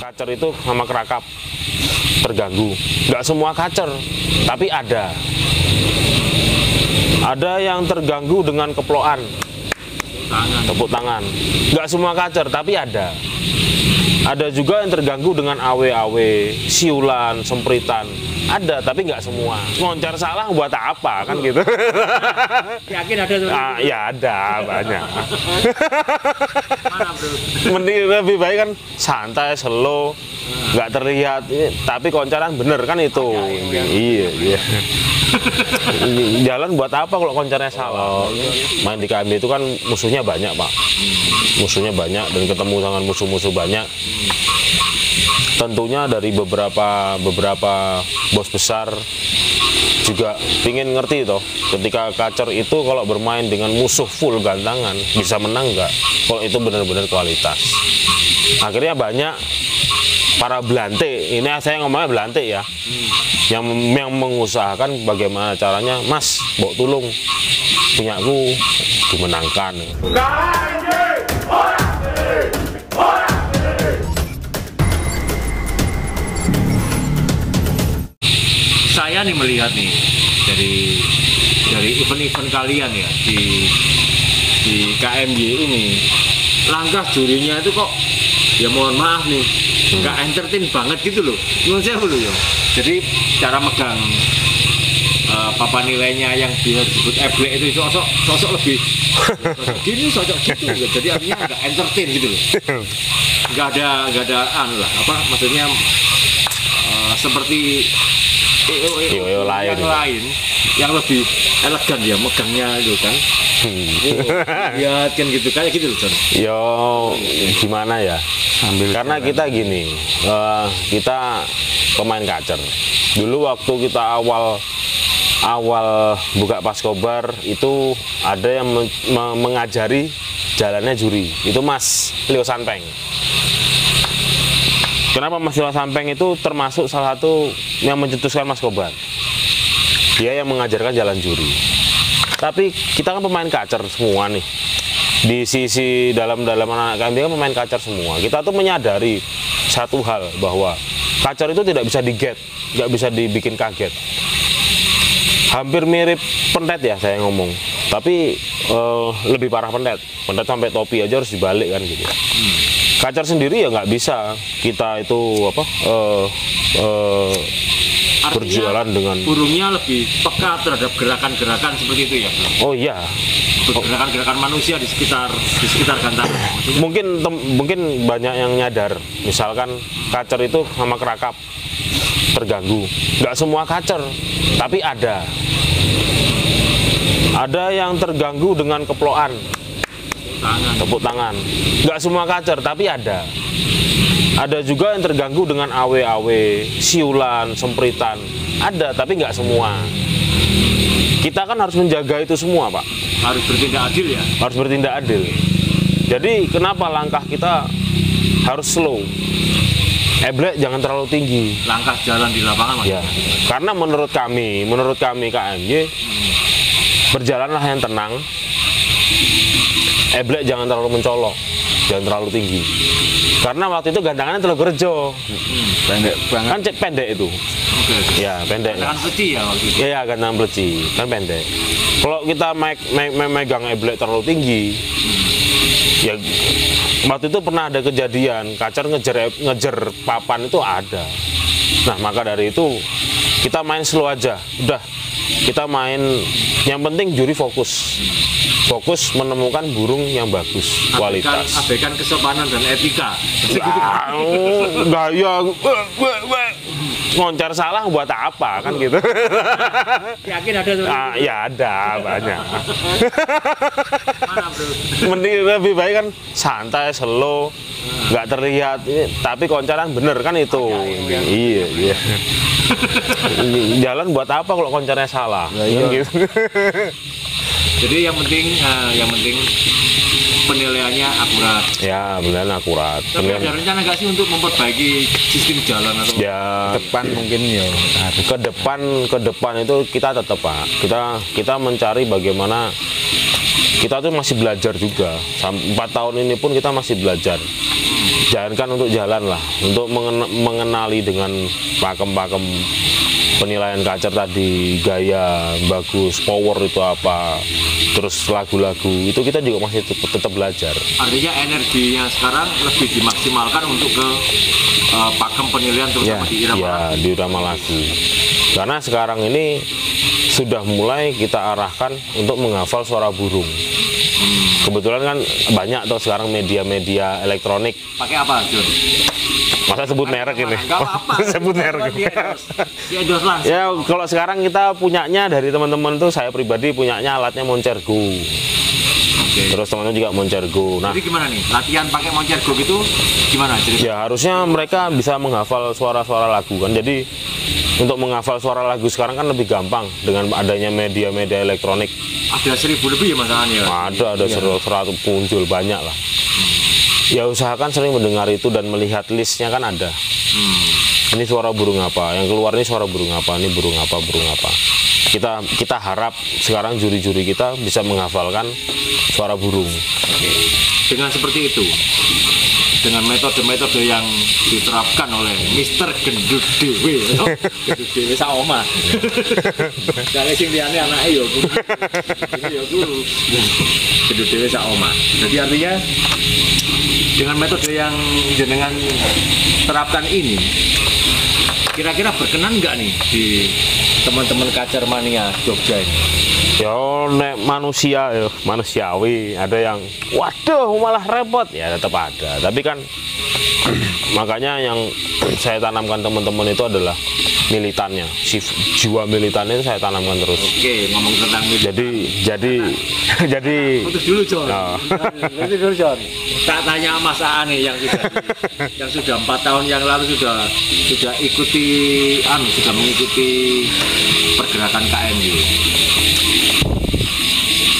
Kacer itu sama kerakap terganggu. Nggak semua kacer, tapi ada. Ada yang terganggu dengan keplokan, tepuk tangan. Nggak semua kacer, tapi ada. Ada juga yang terganggu dengan awe-awe, siulan, sempritan. Ada, tapi nggak semua. Ngoncar salah buat apa kan gitu? Yakin ada seperti itu? Ya ada, banyak. Mana bro? Mending lebih baik kan santai, slow, nggak terlihat. Tapi koncaran bener kan itu. Iya, iya. Jalan buat apa kalau koncarnya salah? Main di KMB itu kan musuhnya banyak, Pak. Musuhnya banyak dan ketemu dengan musuh-musuh banyak. Tentunya dari beberapa bos besar juga ingin ngerti toh, ketika kacer itu kalau bermain dengan musuh full gantangan bisa menang nggak? Kalau itu benar-benar kualitas. Akhirnya banyak para belante, ini saya ngomongnya belante ya, yang mengusahakan bagaimana caranya, Mas, bawa tulung punyaku dimenangkan. Saya nih melihat nih dari event-event kalian ya di KMY ini, langkah jurinya itu kok ya mohon maaf nih nggak entertain banget gitu loh menurut saya dulu ya. Jadi cara megang papan nilainya yang bisa disebut eblek itu sosok lebih gini, sosok gitu. Jadi artinya nggak entertain gitu loh, nggak ada anu lah, apa maksudnya seperti Yo, lain yang lebih elegan ya megangnya itu kan. Ya kan gitu kayak gitu loh John. Yo gimana ya? Karena kita gini, kita pemain kacer. Dulu waktu kita awal buka Paskobar itu ada yang mengajari jalannya juri. Itu Mas Leo Sanpeng. Kenapa Mas Leo Sanpeng itu termasuk salah satu yang mencetuskan Mas Kobar? Dia yang mengajarkan jalan juri. Tapi kita kan pemain kacer semua nih. Di sisi dalam anak kami kan pemain kacer semua. Kita tuh menyadari satu hal, bahwa kacer itu tidak bisa diget, nggak bisa dibikin kaget. Hampir mirip pentet ya saya ngomong. Tapi lebih parah pentet. Pentet sampai topi aja harus dibalik kan gitu. Kacer sendiri ya nggak bisa kita itu apa berjualan dengan burungnya lebih peka terhadap gerakan-gerakan seperti itu ya bro? Oh iya, gerakan-gerakan manusia di sekitar gantangan. Mungkin banyak yang nyadar, misalkan kacer itu sama kerakap terganggu. Nggak semua kacer, tapi ada yang terganggu dengan keplokan, tepuk tangan. Nggak semua kacer, tapi ada juga yang terganggu dengan awe-awe, siulan, sempritan. Ada, tapi nggak semua. Kita kan harus menjaga itu semua, Pak. Harus bertindak adil ya? Harus bertindak adil. Jadi kenapa langkah kita harus slow? Eblek jangan terlalu tinggi. Langkah jalan di lapangan ya. Karena menurut kami KMY, berjalanlah yang tenang. Eblek jangan terlalu mencolok, jangan terlalu tinggi. Karena waktu itu gantangannya terlalu gerejo. Pendek banget. Kan cek pendek itu. Oke. Ya, pendek. Gantangan pleci ya waktu itu? Iya, gantangan pleci. Kan pendek. Kalau kita megang eblek terlalu tinggi, ya waktu itu pernah ada kejadian, kacer ngejer papan itu ada. Nah, maka dari itu kita main slow aja. Udah, kita main, yang penting juri fokus menemukan burung yang bagus, kualitas. Abaikan kesopanan dan etika. Gaya ngoncar salah buat apa kan gitu. Yakin ada seperti itu? Ya ada, banyak. Mana bro? Mending lebih baik kan santai, slow, nggak terlihat, tapi koncaran bener kan itu. Iya, iya. Jalan buat apa kalau koncarnya salah? Iya. Gitu. Jadi yang penting penilaiannya akurat. Ya, benar akurat. Tapi ada rencana nggak sih untuk memperbaiki sistem jalan atau? Ya, Depan mungkin ya. ke depan itu kita tetap, Pak. Kita mencari bagaimana, kita tuh masih belajar juga. 4 tahun ini pun kita masih belajar. jangankan untuk jalan lah, untuk mengenali dengan pakem-pakem penilaian kacer tadi, gaya bagus, power itu apa, terus lagu-lagu itu kita juga masih tetap belajar. Artinya energinya sekarang lebih dimaksimalkan untuk ke pakem penilaian terutama di irama lagu. Di irama lagu. Karena sekarang ini sudah mulai kita arahkan untuk menghafal suara burung. Kebetulan kan banyak tuh sekarang media-media elektronik. Pakai apa, John? Masa sebut merek ini? Enggak apa-apa. Sebut merek. Dia langsung. Ya kalau sekarang kita punyanya dari teman-teman tuh, saya pribadi punyanya alatnya Moncergo. Terus teman-teman juga Moncergo. Nah, jadi gimana nih? Latihan pakai Moncergo gitu gimana cerita? ya harusnya mereka bisa menghafal suara-suara lagu kan. Jadi untuk menghafal suara lagu sekarang kan lebih gampang dengan adanya media-media elektronik. Ada 1000 lebih ya masalahnya? Ada 100 muncul banyak lah. Ya usahakan sering mendengar itu dan melihat listnya kan ada. Ini suara burung apa, yang keluar ini suara burung apa, ini burung apa, burung apa. Kita harap sekarang juri-juri kita bisa menghafalkan suara burung. Dengan seperti itu, dengan metode-metode yang diterapkan oleh Mister Gendut Dewe, Gendut Dewe saoma. Kalau sing liyane anake ya guru, ini ya guru. Gendut Dewe saoma. Jadi artinya dengan metode yang jenengan terapkan ini, kira-kira berkenan nggak nih di teman-teman kacer mania Jogja ini? Ya nek manusia ya manusiawi, ada yang waduh malah repot, ya tetap ada. Tapi kan makanya yang saya tanamkan teman-teman itu adalah militannya, jiwa militannya itu saya tanamkan terus. Oke, ngomong tentang militan. Jadi putus dulu, John. Oh. Putus dulu, John. Tak tanya Mas Aane yang sudah 4 tahun yang lalu sudah mengikuti pergerakan KMY.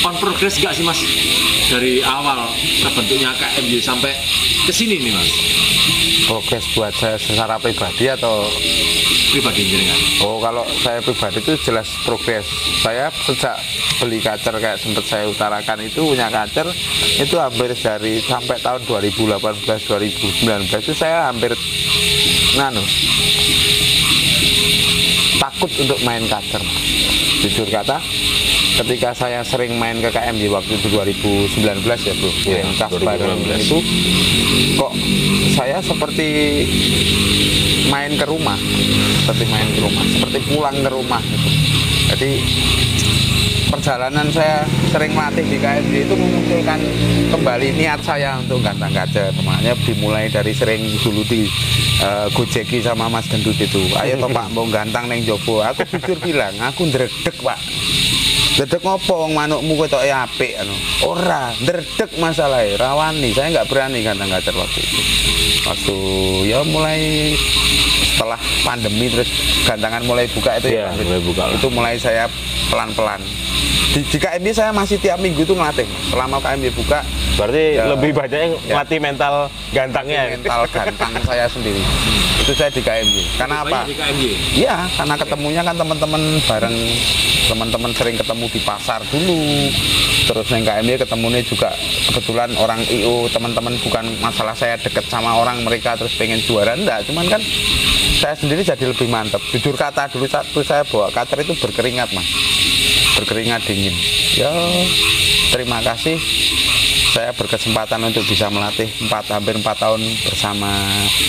On progress nggak sih Mas dari awal terbentuknya KMY sampai ke sini nih Mas? Progres buat saya secara pribadi atau Pribadi jenengan. oh, kalau saya pribadi itu jelas progres. Saya sejak beli kacer kayak sempat saya utarakan itu, punya kacer itu hampir dari sampai tahun 2018 2019 itu saya hampir takut untuk main kacer. Jujur kata, ketika saya sering main ke KMY waktu itu 2019 ya bro, Iya, yang Kasbar 2019. itu kok saya seperti main ke rumah, seperti pulang ke rumah gitu. Jadi perjalanan saya sering melatih di KMY itu memunculkan kembali niat saya untuk gantang kacer. Makanya dimulai dari sering dulu di gojeki sama Mas Gendut itu, ayo toh Pak mau gantang neng jopo. Aku jujur bilang, aku ndredeg Pak. Ndredeg ngopo wong manukmu ketoke apik anu. Ora, ndredeg masalahe, rawani. Saya nggak berani gantang kacer waktu itu. Waktu ya mulai setelah pandemi terus gantangan mulai buka itu Iya, mulai buka lah. itu mulai saya pelan-pelan di KMY saya masih tiap minggu itu ngelatih selama KMY buka. berarti Ya. lebih banyak yang Ya. latih mental gantangnya. Mental gantang saya sendiri itu saya di KMY karena apa? Banyak di KMY. Iya, karena ketemunya kan teman-teman bareng, teman-teman sering ketemu di pasar dulu. Terus yang KMY ketemunya juga kebetulan orang IO, teman-teman, bukan masalah saya deket sama orang mereka terus pengen juara, enggak, cuman kan saya sendiri jadi lebih mantep. Jujur kata dulu satu saya bawa kacer itu berkeringat Mas, berkeringat dingin. Ya terima kasih saya berkesempatan untuk bisa melatih hampir 4 tahun bersama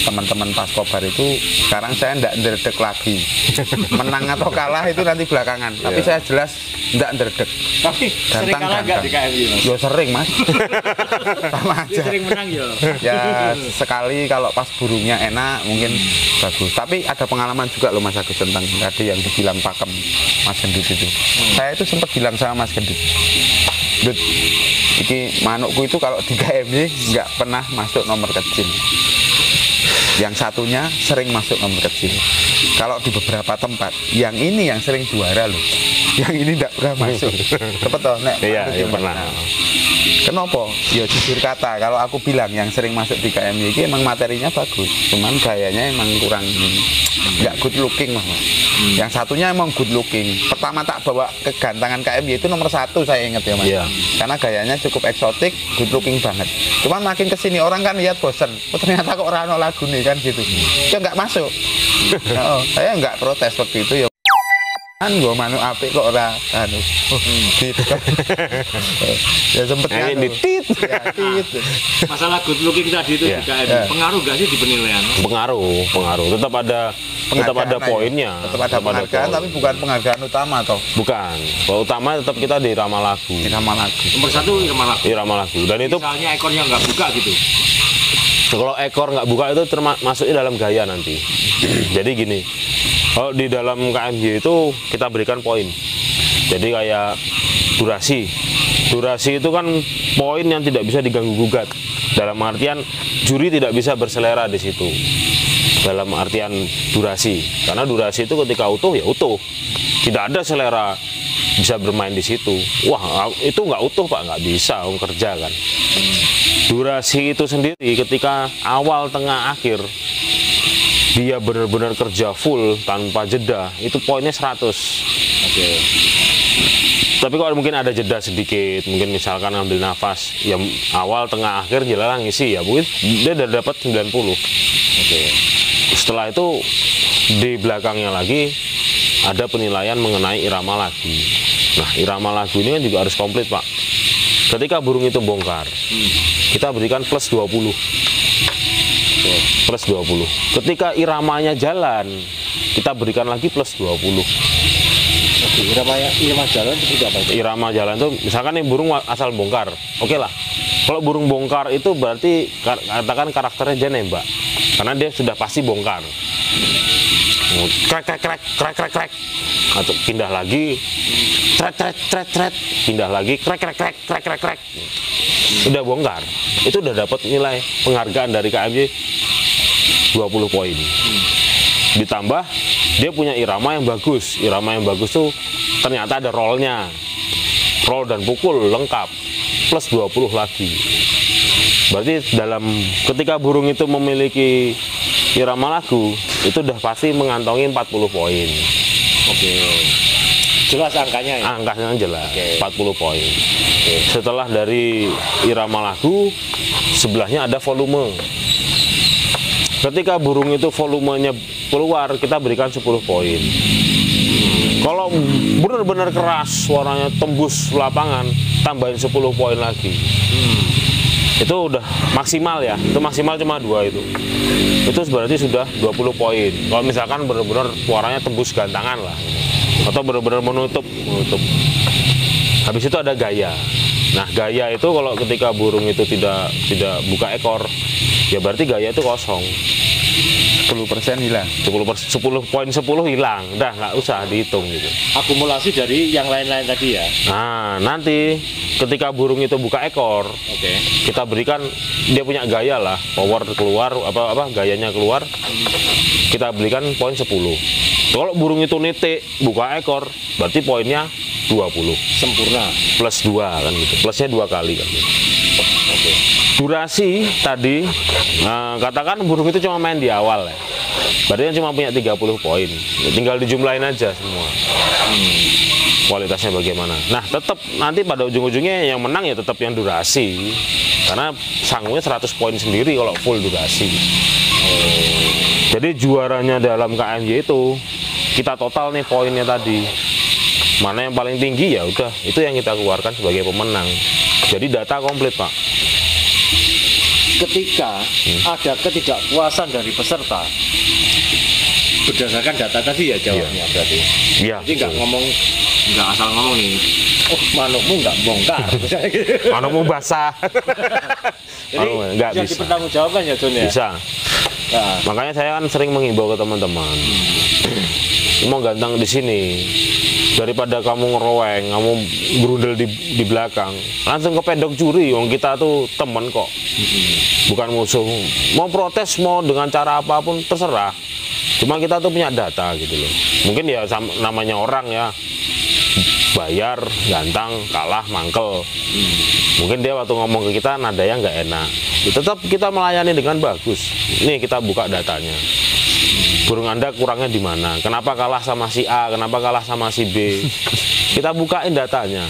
teman-teman Paskobar itu. Sekarang saya enggak ndredeg lagi. Menang atau kalah itu nanti belakangan. Tapi saya jelas enggak ndredeg. Tapi sering kalah nggak di KMY Mas? Yo sering Mas. Sama Dia aja. sering menang ya. Ya sekali kalau pas burungnya enak mungkin bagus. Tapi ada pengalaman juga loh Mas Agus tentang tadi yang dibilang pakem Mas Gendut itu. Saya itu sempat bilang sama Mas Gendut, Dut, iki manukku itu kalau di KMY nggak pernah masuk nomor kecil. Yang satunya sering masuk nomor kecil. Kalau di beberapa tempat, yang ini yang sering juara loh. Yang ini nggak pernah masuk. Cepet toh, Nek. Iya, Manuk iya ini. pernah. Kenapa? Ya jujur kata, kalau aku bilang yang sering masuk di KMY ini emang materinya bagus, cuman gayanya emang kurang nggak good looking lah. Yang satunya emang good looking. Pertama tak bawa ke gantangan KMY itu nomor 1 saya ingat ya Mas. Iya. Karena gayanya cukup eksotik, good looking banget. Cuman makin kesini orang kan lihat bosen. Oh, ternyata kok rano lagu nih kan gitu. Ya nggak masuk. Saya nggak protes waktu itu ya. Kan gua manuk apik kok ora anu. Gitu kan. Ya sempet Ini anu. ditit. Ya, tit. Masalah good looking tadi itu Iya. di KMY, pengaruh nggak sih di penilaian? Pengaruh. Tetap ada Penghargaan aja. poinnya. Tetap ada penghargaan poin. tapi bukan penghargaan utama toh. Bukan. Kalau utama tetap kita di irama lagu. Irama lagu. Nomor 1 irama lagu. Irama lagu. Dan itu Misalnya ekornya nggak buka gitu. kalau ekor nggak buka itu masuknya dalam gaya nanti. Jadi gini, kalau di dalam KMY itu kita berikan poin. Jadi kayak durasi. Durasi itu kan poin yang tidak bisa diganggu gugat. Dalam artian juri tidak bisa berselera di situ. Dalam artian durasi. Karena durasi itu ketika utuh ya utuh. Tidak ada selera bisa bermain di situ. Wah, itu nggak utuh Pak, nggak bisa kerja kan. Durasi itu sendiri ketika awal, tengah, akhir dia benar-benar kerja full tanpa jeda, itu poinnya 100. Oke. Tapi kalau mungkin ada jeda sedikit, mungkin misalkan ngambil nafas, ya awal, tengah, akhir jelalang ngisi ya, mungkin dia udah dapat 90. Oke. Setelah itu di belakangnya lagi ada penilaian mengenai irama lagu. Nah, irama lagu ini kan juga harus komplit Pak. Ketika burung itu bongkar, kita berikan plus 20. Plus 20. Ketika iramanya jalan, kita berikan lagi plus 20. Oke, irama jalan itu apa itu? Irama jalan itu misalkan nih burung asal bongkar, oke lah. Kalau burung bongkar itu berarti katakan karakternya dia nembak, karena dia sudah pasti bongkar. Krek krek krek krek krek krek, atau pindah lagi, tret tret tret tret, pindah lagi, krek krek krek krek krek krek. Udah bongkar, itu udah dapat nilai penghargaan dari KMY 20 poin. Ditambah dia punya irama yang bagus. Irama yang bagus tuh ternyata ada rollnya, roll dan pukul lengkap, plus 20 lagi. Berarti ketika burung itu memiliki irama lagu, itu udah pasti mengantongi 40 poin. Oke. Jelas angkanya ya? Angkanya jelas, Oke. 40 poin. Setelah dari irama lagu, sebelahnya ada volume. Ketika burung itu volumenya keluar, kita berikan 10 poin. Kalau benar-benar keras, suaranya tembus lapangan, tambahin 10 poin lagi. Itu udah maksimal ya, itu maksimal cuma 2 itu. Itu berarti sudah 20 poin. Kalau misalkan benar-benar suaranya tembus gantangan lah, atau benar-benar menutup. Habis itu ada gaya. Nah, gaya itu kalau ketika burung itu tidak buka ekor, ya berarti gaya itu kosong. 10% hilang. 10 poin 10 hilang, udah nggak usah dihitung gitu. Akumulasi dari yang lain-lain tadi ya? Nah, nanti ketika burung itu buka ekor, Oke. kita berikan dia punya gaya lah, power keluar, apa gayanya keluar, kita berikan poin 10. Kalau burung itu nitik buka ekor, berarti poinnya 20 Sempurna. plus 2 kan gitu, plusnya 2 kali kan gitu. Oke. Durasi tadi, katakan burung itu cuma main di awal ya, berarti kan cuma punya 30 poin, tinggal dijumlahin aja semua. Kualitasnya bagaimana. Nah, tetap nanti pada ujung-ujungnya yang menang ya tetap yang durasi, karena sanggupnya 100 poin sendiri kalau full durasi. Jadi juaranya dalam KMY itu kita total nih poinnya tadi, mana yang paling tinggi ya udah itu yang kita keluarkan sebagai pemenang. Jadi data komplit Pak. Ketika ada ketidakpuasan dari peserta, berdasarkan data tadi ya jawabnya berarti. Iya. Jadi nggak asal ngomong nih. Oh, manukmu nggak bongkar. Manukmu basah. Jadi nggak bisa bisa. dipertanggungjawabkan ya John ya. Bisa. Nah, Makanya saya kan sering mengimbau ke teman-teman, mau gantang di sini, daripada kamu ngeroweng, kamu berundel di belakang, langsung ke pedok juri. Wong kita tuh temen kok, bukan musuh. Mau protes mau dengan cara apapun terserah. Cuma kita tuh punya data gitu loh. Mungkin ya namanya orang ya, bayar, gantang, kalah, mangkel. Mungkin dia waktu ngomong ke kita nadanya nggak enak. Tetap kita melayani dengan bagus. Nih kita buka datanya. Burung Anda kurangnya di mana? Kenapa kalah sama si A? Kenapa kalah sama si B? Kita bukain datanya.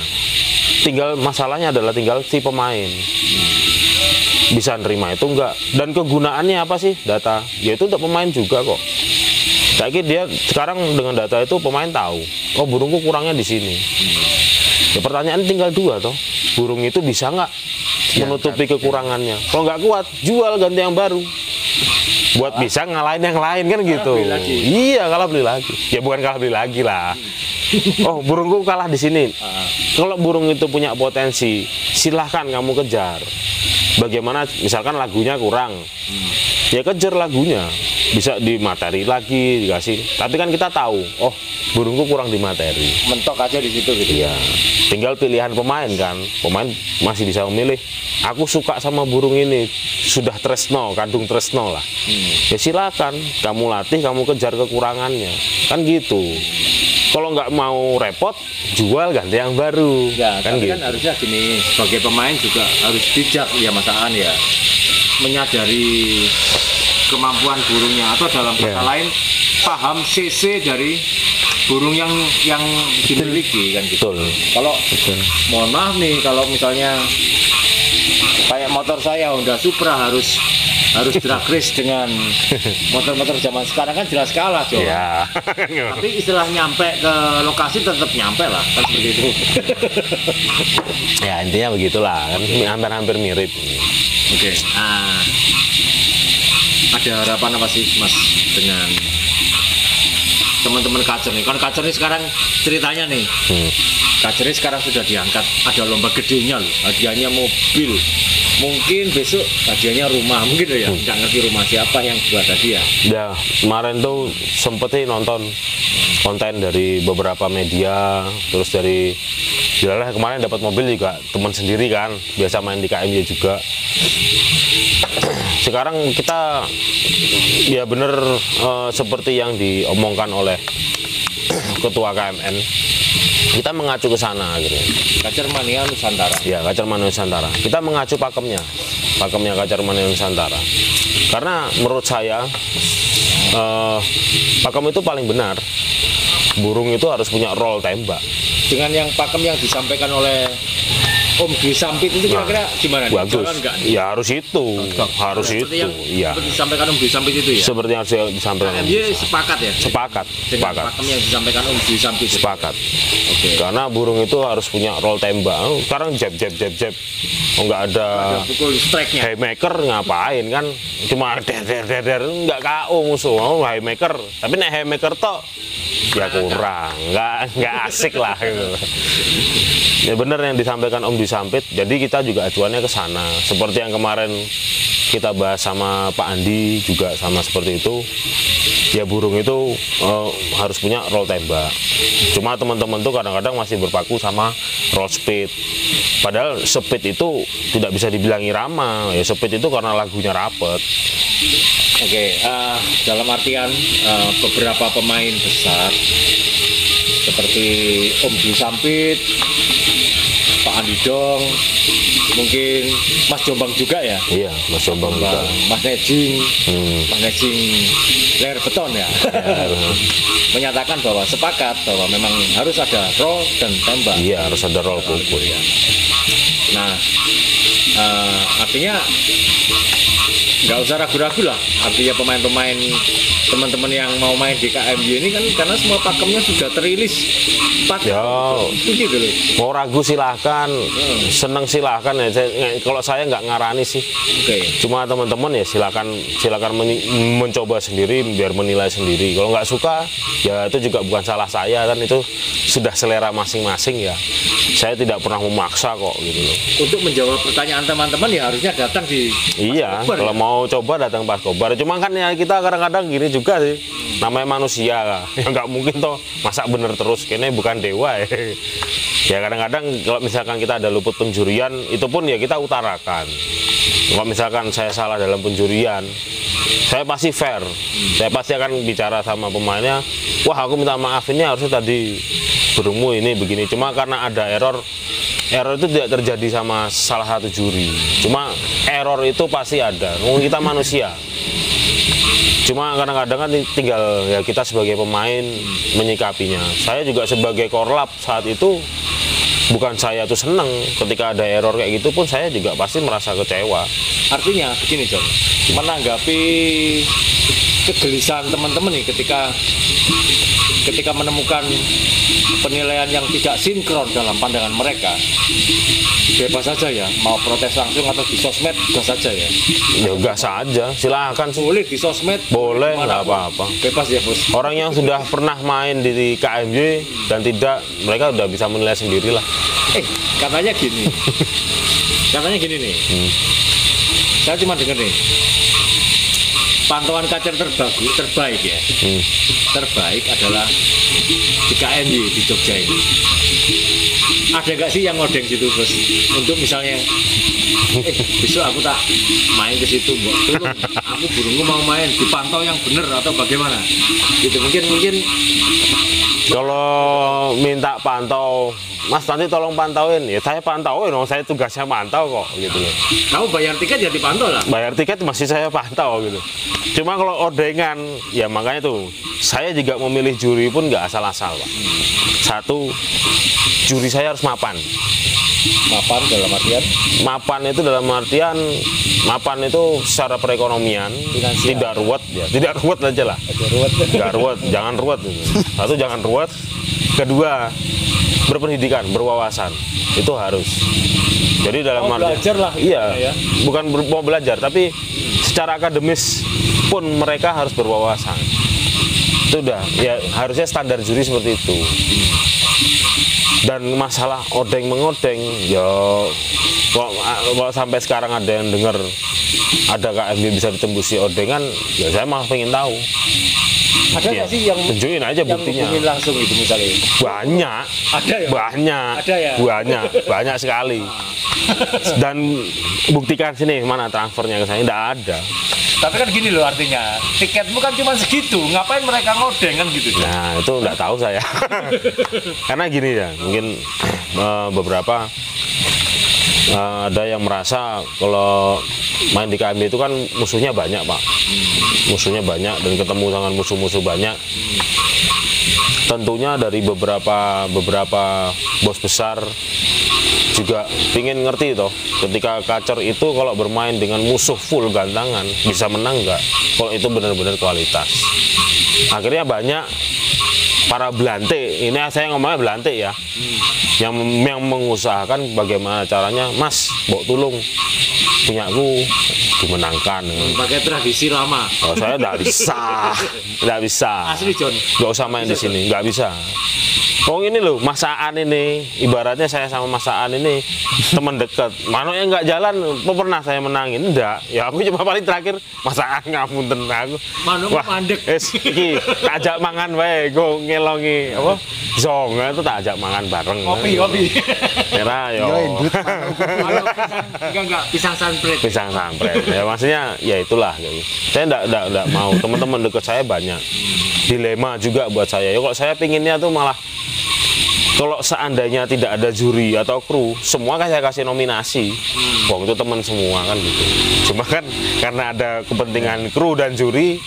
Tinggal masalahnya adalah tinggal si pemain bisa nerima itu enggak. Dan kegunaannya apa sih data? Yaitu untuk pemain juga kok. Kayak dia sekarang dengan data itu pemain tahu, oh burungku kurangnya di sini. Ya pertanyaan tinggal dua toh, burung itu bisa nggak menutupi kekurangannya? Kalau nggak kuat, jual ganti yang baru. Buat bisa ngalahin yang lain kan gitu. Iya, kalah beli lagi. Ya bukan kalah beli lagi lah. Oh burungku kalah di sini. Kalau burung itu punya potensi, silahkan kamu kejar. Bagaimana misalkan lagunya kurang, ya kejar lagunya, bisa di materi lagi dikasih. Tapi kan kita tahu, oh burungku kurang di materi. Mentok aja di situ gitu. Iya, tinggal pilihan pemain kan. Pemain masih bisa memilih. Aku suka sama burung ini, sudah tresno, kandung tresno lah. Ya silakan, kamu latih, kamu kejar kekurangannya, kan gitu. Kalau nggak mau repot, jual ganti yang baru. Ya, kan tapi gitu. kan harusnya gini, sebagai pemain juga harus bijak ya Mas Aan ya, menyadari kemampuan burungnya atau dalam kata lain paham CC dari burung yang dimiliki kan gitu. Betul. Kalau mohon maaf nih, kalau misalnya kayak motor saya Honda Supra harus drag race dengan motor-motor zaman sekarang kan jelas kalah coba. Ya. Tapi istilah nyampe ke lokasi tetap nyampe lah kan seperti itu. Ya intinya begitulah kan, hampir-hampir mirip. Oke. Ada harapan apa sih Mas dengan teman-teman Kacer nih? Kan Kacer nih sekarang ceritanya nih. Kacer ini sekarang sudah diangkat, ada lomba gedenya loh, hadiahnya mobil. Mungkin besok hadiahnya rumah, mungkin loh ya, nggak ngerti rumah siapa yang buat hadiah. Ya, kemarin tuh sempet sih nonton konten dari beberapa media, terus dari jelas kemarin dapat mobil juga teman sendiri kan, biasa main di KMY juga. Sekarang kita ya bener seperti yang diomongkan oleh Ketua KMN, kita mengacu ke sana gitu. Kacer Mania Nusantara. Ya, Kacer Mania Nusantara. Kita mengacu pakemnya Kacer Mania Nusantara. Karena menurut saya pakem itu paling benar. Burung itu harus punya role tembak. Dengan yang pakem yang disampaikan oleh Om Dwi Sampit itu kira-kira gimana nih? Bagus. Jalan nggak nih? Ya harus itu, harus Seperti itu. yang Iya. seperti disampaikan Om Dwi Sampit itu ya. Seperti yang harus disampaikan. KMY sepakat ya. Sepakat, Dengan sepakat, pakem yang disampaikan Om Dwi Sampit. itu? sepakat. Oke. Karena burung itu harus punya role tembak. Sekarang jab. Oh, nggak ada Ada pukul strike-nya. haymaker ngapain kan? Cuma der nggak KO musuh. Oh, haymaker. Tapi nek haymaker toh ya kurang, nggak asik lah gitu. Ya benar yang disampaikan Om Dwi Sampit. Jadi kita juga acuannya ke sana. Seperti yang kemarin kita bahas sama Pak Andi juga sama seperti itu. Ya burung itu harus punya roll tembak. Cuma teman-teman tuh kadang-kadang masih berpaku sama roll speed. Padahal speed itu tidak bisa dibilang irama. Ya speed itu karena lagunya rapet. Oke, dalam artian beberapa pemain besar seperti Om Dwi Sampit, Pak Andi Dong, mungkin Mas Jombang juga ya, Iya, Mas Jombang juga. Mas Nejing, Mas Nejing Ler Beton ya, menyatakan bahwa sepakat bahwa memang harus ada roll dan tembak. Iya, harus ada roll pukul. Ya. Nah, artinya nggak usah ragu-ragu lah, artinya pemain-pemain teman-teman yang mau main di KMY ini kan karena semua pakemnya sudah terilis pakem Ya. gitu loh. Mau ragu silahkan, seneng silahkan ya. Kalau saya nggak ngarani sih. Oke. Cuma teman-teman ya silakan mencoba sendiri biar menilai sendiri. Kalau nggak suka ya itu juga bukan salah saya kan, itu sudah selera masing-masing ya. Saya tidak pernah memaksa kok gitu loh. Untuk menjawab pertanyaan teman-teman ya harusnya datang di Iya, Kobar, kalau ya? mau coba datang pas Kobar. Cuma kan ya kita kadang-kadang gini juga sih. Namanya manusia, ya nggak mungkin toh masak bener terus. Kayaknya bukan dewa ya. Ya kadang-kadang kalau misalkan kita ada luput penjurian, itu pun ya kita utarakan. Kalau misalkan saya salah dalam penjurian, saya pasti fair. Saya pasti akan bicara sama pemainnya, wah aku minta maaf ini harusnya tadi burungmu ini begini. Cuma karena ada error itu tidak terjadi sama salah satu juri. Cuma error itu pasti ada. Kita manusia. Cuma kadang-kadang kan tinggal ya kita sebagai pemain menyikapinya. Saya juga sebagai korlap saat itu, bukan saya tuh seneng ketika ada error kayak gitu pun saya juga pasti merasa kecewa. Artinya begini John, menanggapi kegelisahan teman-teman nih ketika menemukan penilaian yang tidak sinkron dalam pandangan mereka, bebas saja ya, mau protes langsung atau di sosmed gas saja ya. Ya gas saja, silakan. Boleh di sosmed, boleh, nggak apa-apa. Bebas ya bos. Orang yang sudah pernah main di KMJ dan tidak, mereka udah bisa menilai sendiri lah. Katanya gini, katanya gini nih. Saya cuma dengar nih, pantauan kacer terbaik ya. Terbaik adalah di KMJ di Jogja ini. Ada nggak sih yang ngodeng situ bos? Untuk misalnya, besok aku tak main ke situ, Mbok. Tolong, aku burungku mau main, dipantau yang benar atau bagaimana? Gitu mungkin. Kalau minta pantau, Mas nanti tolong pantauin, ya saya pantauin, saya tugasnya pantau kok, gitu loh. Kamu bayar tiket ya dipantau lah. Bayar tiket masih saya pantau gitu. Cuma kalau odengan, ya makanya tuh, saya juga memilih juri pun nggak asal-asal, Pak. Satu, juri saya harus mapan. Mapan dalam artian? Mapan itu secara perekonomian, finansial. Tidak ruwet ya, tidak ruwet aja lah. Nggak ruwet, jangan ruwet. Satu, jangan ruwet. Kedua, berpendidikan, berwawasan, itu harus. Jadi dalam belajar lah. Iya, ya. Bukan mau belajar, tapi secara akademis pun mereka harus berwawasan. Itu udah, ya harusnya standar juri seperti itu. Dan masalah odeng mengodeng, ya kalau sampai sekarang ada yang dengar ada KMJ bisa ditembusi odengan, ya saya malah pengen tahu. Ada nggak sih yang tunjukin aja buktinya? Yang langsung itu misalnya? Banyak. Ada ya? Banyak. Ada ya? Banyak sekali. Dan buktikan sini mana transfernya ke saya, tidak ada. Tapi kan gini loh artinya, tiketmu kan cuma segitu, ngapain mereka ngodeng kan gitu? Nah itu nggak tahu saya. Karena gini ya, mungkin beberapa ada yang merasa kalau main di KMB itu kan musuhnya banyak, Pak. Musuhnya banyak dan ketemu dengan musuh-musuh banyak. Tentunya dari beberapa bos besar juga ingin ngerti toh, ketika kacer itu kalau bermain dengan musuh full gantangan bisa menang nggak? Kalau itu benar-benar kualitas. Akhirnya banyak para belante, ini saya ngomongnya belante ya, yang mengusahakan bagaimana caranya, Mas, Mbok tulung punyaku dimenangkan. Pakai tradisi lama. Oh, saya nggak bisa. Asli John. Nggak usah main di sini, nggak bisa. Oh ini loh, Masaan ini, ibaratnya saya sama Masaan ini teman dekat. Mana yang nggak jalan, pernah saya menangin? Enggak, ya aku cuma paling terakhir Masaan ngapunten aku. Manu mandek. Iki tak ajak mangan wae, go ngelongi apa? Zong itu tak ajak mangan bareng. Kopi. Kira yo. Enggak, pisang sanpret. Pisang sanpret. Ya maksudnya ya itulah. Saya enggak mau, teman-teman dekat saya banyak. Dilema juga buat saya. Ya kalau saya pinginnya tuh malah kalau seandainya tidak ada juri atau kru, semua kan saya kasih nominasi. Wong itu teman semua kan gitu. Cuma kan karena ada kepentingan kru dan juri,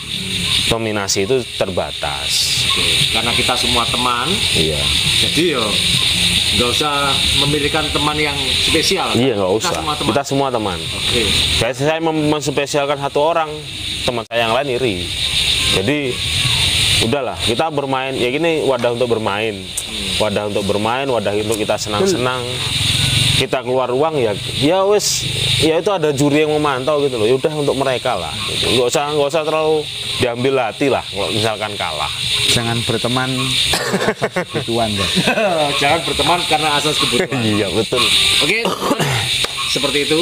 nominasi itu terbatas. Oke, karena kita semua teman. Iya. Jadi yo nggak usah memilihkan teman yang spesial. Iya, nggak usah. Kita semua teman. Oke. Saya menspesialkan satu orang, teman saya yang lain iri. Jadi udahlah, kita bermain ya gini, wadah untuk bermain, wadah untuk kita senang-senang. Kita keluar uang ya wes, ya itu ada juri yang memantau gitu loh. Ya udah untuk mereka lah. Gitu. Nggak usah terlalu diambil hati lah kalau misalkan kalah. Jangan berteman kebutuhan ya. Jangan berteman karena asas kebutuhan. Iya betul. Oke, seperti itu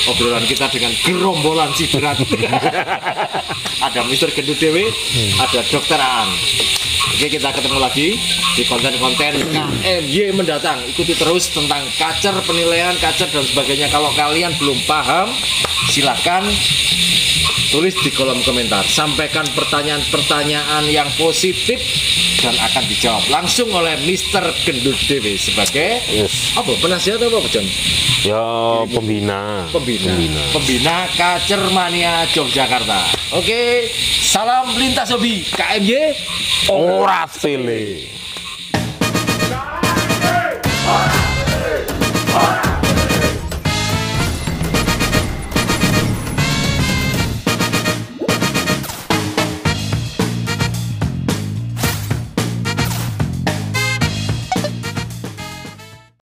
obrolan kita dengan gerombolan si berat. Ada Mr. Gendut Dewi, ada Dr. Aan. Oke, kita ketemu lagi di konten-konten KMY mendatang. Ikuti terus tentang kacer, penilaian kacer dan sebagainya. Kalau kalian belum paham, Silakan tulis di kolom komentar, sampaikan pertanyaan-pertanyaan yang positif dan akan dijawab langsung oleh Mr. Gendut Dewi sebagai apa, penasihat apa John? Ya Pembina Kacer Mania Yogyakarta. Oke, salam lintas hobi KMY ora tele.